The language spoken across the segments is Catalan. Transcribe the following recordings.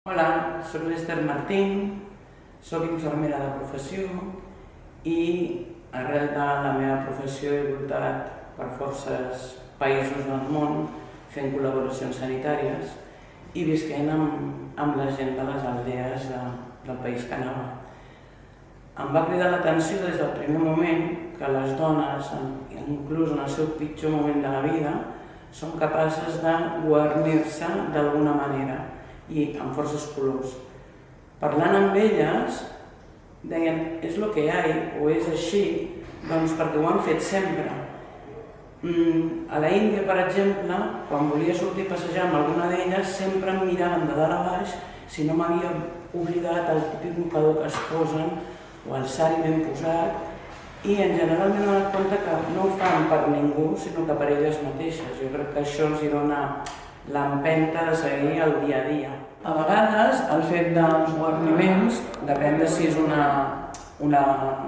Hola, soc l'Ester Martín, soc infermera de professió i arrel de la meva professió he voltat per forces països del món fent col·laboracions sanitàries i visquent amb la gent de les aldees del país que anava. Em va cridar l'atenció des del primer moment que les dones, inclús en el seu pitjor moment de la vida, són capaces de guarnir-se d'alguna manera i amb forces colors. Parlant amb elles, deien, és el que hi ha, o és així, doncs perquè ho han fet sempre. A la Índia, per exemple, quan volia sortir a passejar amb alguna d'elles, sempre em miraven de dalt a baix si no m'havia oblidat el típic mocador que es posen o el sari ben posat, i en general m'he donat compte que no ho fan per ningú, sinó que per elles mateixes. Jo crec que això els dona l'empenta de seguir el dia a dia. A vegades el fet dels guarniments, depèn de si és una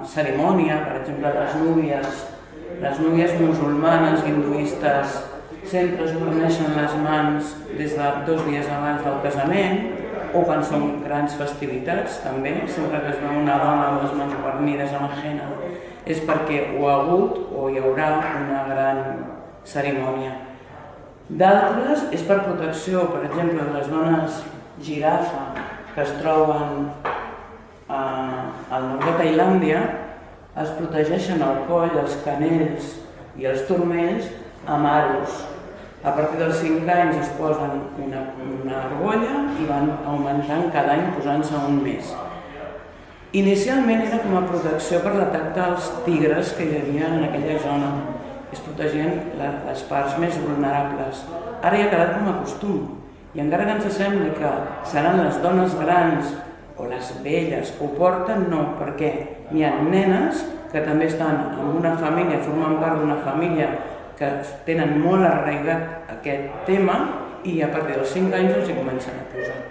cerimònia, per exemple les núvies musulmanes, hinduistes, sempre es guarneixen les mans des de 2 dies abans del casament, o quan són grans festivitats també, sempre que es veu una dona amb les mans guarnides amb henna, és perquè ho ha hagut o hi haurà una gran cerimònia. D'altres és per protecció, per exemple, les dones girafa que es troben al nord de Tailàndia es protegeixen el coll, els canells i els turmells amb aros. A partir dels 5 anys es posen una argolla i van augmentant cada any posant-se un més. Inicialment era com a protecció per l'atac dels tigres que hi havia en aquella zona. Es protegien les parts més vulnerables. Ara ja ha quedat com a costum. I encara que ens sembli que seran les dones grans o les velles que ho porten, no, perquè hi ha nenes que també estan en una família, formen part d'una família que tenen molt arraigat aquest tema i a partir dels 5 anys els hi comencen a posar.